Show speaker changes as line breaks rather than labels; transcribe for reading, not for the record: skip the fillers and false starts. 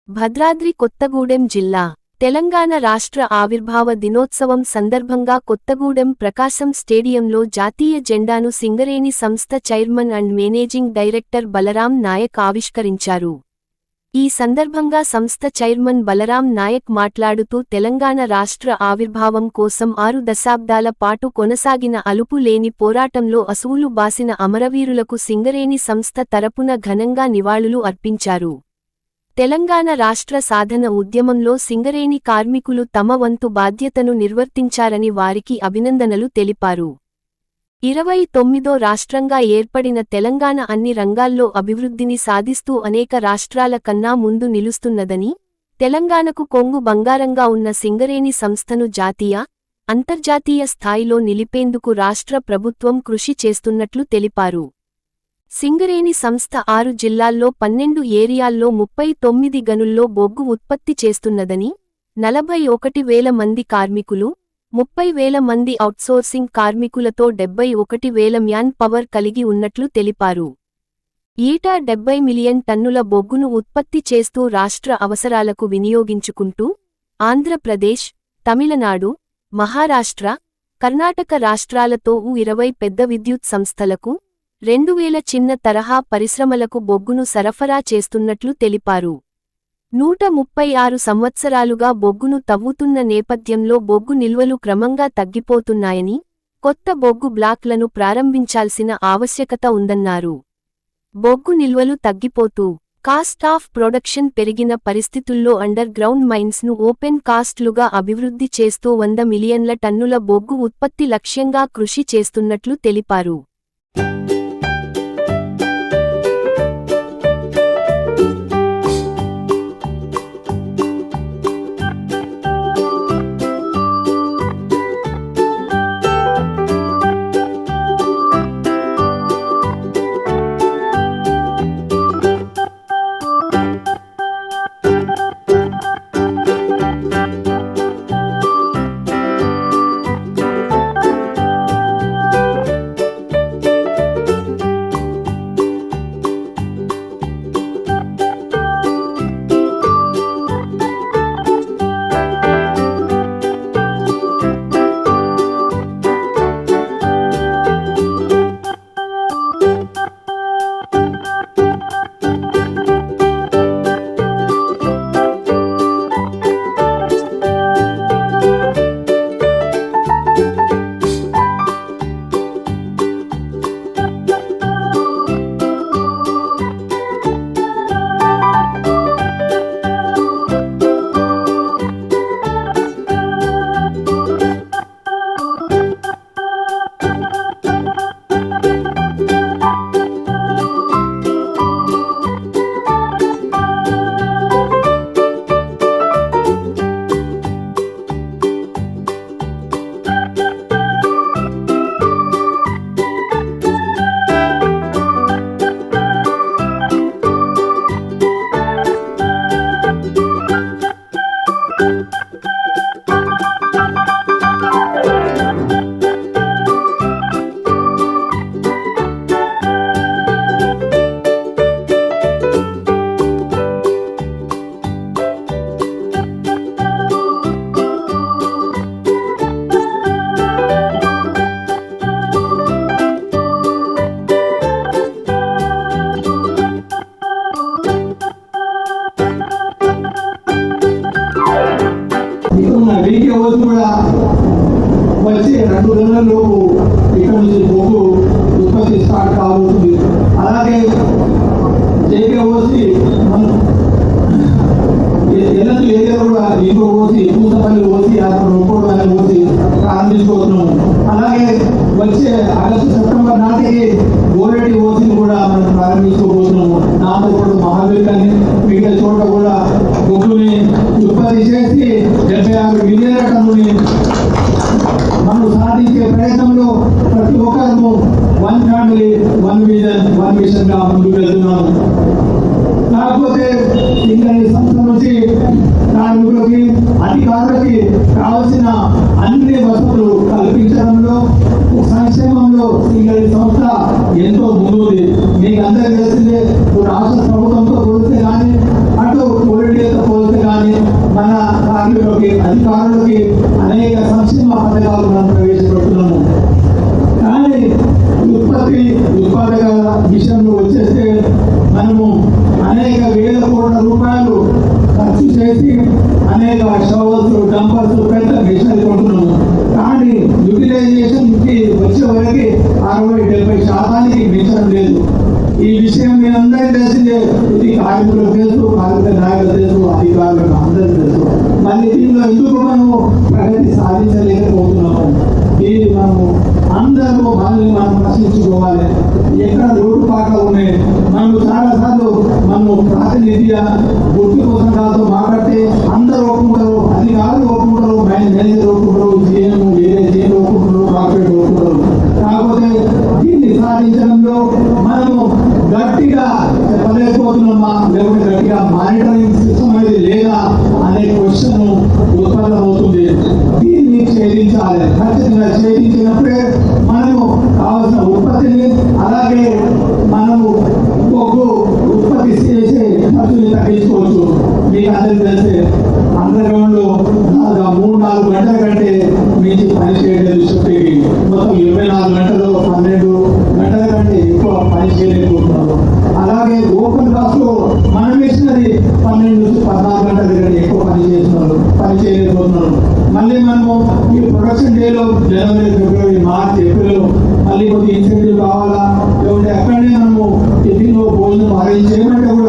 భద్రాద్రి కొత్తగూడెం జిల్లా తెలంగాణ రాష్ట్ర ఆవిర్భావ దినోత్సవం సందర్భంగా కొత్తగూడెం ప్రకాశం స్టేడియంలో జాతీయ జెండాను సింగరేణి సంస్థ chairman and managing director Balaram Naik ఆవిష్కరించారు. ఈ సందర్భంగా సంస్థ చైర్మన్ బలరాం నాయక్ మాట్లాడుతూ తెలంగాణ రాష్ట్ర ఆవిర్భావం కోసం 6 దశాబ్దాల పాటు కొనసాగిన అలుపు లేని పోరాటంలో అసువులు బాసిన అమరవీరులకు సింగరేణి సంస్థ తరపున ఘనంగా నివాళులు అర్పించారు. తెలంగాణ రాష్ట్ర సాధన ఉద్యమంలో సింగరేణి కార్మికులు తమ వంతు బాధ్యతను నిర్వర్తించారని వారికి అభినందనలు తెలిపారు. 29వ రాష్ట్రంగా ఏర్పడిన తెలంగాణ అన్ని రంగాల్లో అభివృద్ధిని సాధిస్తూ అనేక రాష్ట్రాల కన్నా ముందు నిలుస్తున్నదని, తెలంగాణకు కొంగు బంగారంగా ఉన్న సింగరేణి సంస్థను జాతీయ, అంతర్జాతీయ స్థాయిలో నిలిపేందుకు రాష్ట్ర ప్రభుత్వం కృషి చేస్తున్నట్లు తెలిపారు. సింగరేణి సంస్థ 6 జిల్లాల్లో 12 ఏరియాల్లో 39 గనుల్లో బొగ్గు ఉత్పత్తి చేస్తున్నదని, 41,000 మంది కార్మికులు, 30,000 మంది ఔట్సోర్సింగ్ కార్మికులతో 71,000 మ్యాన్ పవర్ కలిగి ఉన్నట్లు తెలిపారు. ఏటా 70 మిలియన్ టన్నుల బొగ్గును ఉత్పత్తి చేస్తూ రాష్ట్ర అవసరాలకు వినియోగించుకుంటూ, ఆంధ్రప్రదేశ్, తమిళనాడు, మహారాష్ట్ర, కర్ణాటక రాష్ట్రాలతో 20 పెద్ద విద్యుత్ సంస్థలకు, 2,000 చిన్న తరహా పరిశ్రమలకు బొగ్గును సరఫరా చేస్తున్నట్లు తెలిపారు. 136 సంవత్సరాలుగా బొగ్గును తవ్వుతున్న నేపథ్యంలో బొగ్గు నిల్వలు క్రమంగా తగ్గిపోతున్నాయని, కొత్త బొగ్గు బ్లాక్లను ప్రారంభించాల్సిన ఆవశ్యకత ఉందన్నారు. బొగ్గు నిల్వలు తగ్గిపోతూ, కాస్ట్ ఆఫ్ ప్రొడక్షన్ పెరిగిన పరిస్థితుల్లో అండర్ గ్రౌండ్ మైన్స్ను ఓపెన్ కాస్ట్లుగా అభివృద్ధి చేస్తూ 100 మిలియన్ల టన్నుల బొగ్గు ఉత్పత్తి లక్ష్యంగా కృషి చేస్తున్నట్లు తెలిపారు.
కూడా వచ్చి 2 నెలల్లోపు ఇక్కడ నుంచి బొగ్గు ఉత్పత్తి స్టార్ట్ కాబోతుంది. అలాగే జేకేఓసి ఎల్ఎస్ ఏరియా కూడా ఇంకో ఓసి పూసపల్లి ఓసి ఒక్కోటి ఓసి ప్రారంభించుకోతున్నాము. అలాగే వచ్చే ఆగస్టు సెప్టెంబర్ నాటికి గోరెడ్డి ఓసిని కూడా మనం ప్రారంభించుకోబోతున్నాము. నాతో కూడా మహావీర్ కానీ మిగతా చోట కూడా బొగ్గుని ఉత్పత్తి చేసి 76 మిలియన్ల టన్నుని మనం సాధించే ప్రయత్నంలో ప్రతి ఒక్కరము 1 ఫ్యామిలీ 1 విజన్ 1 మిషన్ గా ముందుకు వెళ్తున్నాము. కాకపోతే సింగరేణి సంస్థ నుంచి కార్మికులకి అధికారులకి కావలసిన అన్ని వసతులు కల్పించడంలో సంక్షేమంలో సింగరేణి సంస్థ ఎంతో ముందుంది. మీకు అందరికీ తెలిసిందే రాష్ట్ర ప్రభుత్వంతో పోలిస్తే కానీ అటు కోరిడేతో ఉత్పాదక విషయంలో వచ్చేస్తే మనము అనేక వేల కోట్ల రూపాయలు ఖర్చు చేసి అనేక షవర్స్ డంపర్స్ పెద్ద మిషనరీ కొంటున్నాము. కానీ యూటిలైజేషన్ కి వచ్చే వరకు 60-70% మించడం లేదు. ఈ విషయం మీ అందరికీ తెలిసిందే. ఇది కార్మికులకు తెలుసు, కార్మిక నాయకులకు తెలుసు, అధికారులకు అందరికీ తెలుసు. మళ్ళీ దీనిలో ఎందుకు మనము ప్రగతి సాధించలేకపోతున్నాము? ఇది మనము అందరూ మనల్ని మనం ప్రశ్నించుకోవాలి. ఎక్కడ లోటుపాట్లు ఉన్నాయి? మనము చాలా సార్లు మనము ప్రాతినిధ్య గుర్తు కోసం కాదు మాట్లాడితే అందరూ ఒప్పుకుంటారు, అధికారులు ఒప్పుకుంటారు, మేనేజర్ ఒప్పుకుంటారు, జీఎం వేరే జీఎం ఒప్పుకుంటారు, కార్పొరేట్ ఒప్పుకుంటారు. కాకపోతే దీన్ని సాధించడంలో మనము గట్టిగా చెప్పలేకపోతున్నామా, లేకపోతే గట్టిగా మానిటరింగ్ సిస్టమ్ అనేది లేదా అనే క్వశ్చన్ ఉత్పన్నమవుతుంది. దీన్ని ఛేదించాలి. ఖచ్చితంగా ఛేదించినప్పుడే మనము కావాల్సిన ఉత్పత్తిని, అలాగే మనము బొగ్గు ఉత్పత్తి చేసే ఖర్చుని తగ్గించుకోవచ్చు. మీకు అందరికీ తెలిసే అండర్ గ్రౌండ్ లో 3-4 గంటల కంటే మించి పని చేయలేదు. షిఫ్ట్కి మొత్తం 24 గంటలు 12 గంటల కంటే ఎక్కువ పని చేయలేకపోతున్నారు. అలాగే ఓపెన్ కాస్ట్ లో మన మిషనరీ 12-14 గంటల కంటే ఎక్కువ పని చేయలేకపోతున్నారు. మళ్ళీ మనము ఈ ప్రొడక్షన్ డేలో జనవరి, ఫిబ్రవరి, మార్చ్, ఏప్రిల్ మళ్ళీ కొద్ది ఇన్సెంటివ్ కావాలా, లేకుంటే అక్కడనే మనము టిఫిన్ భోజనం అరేంజ్ చేయమంటే కూడా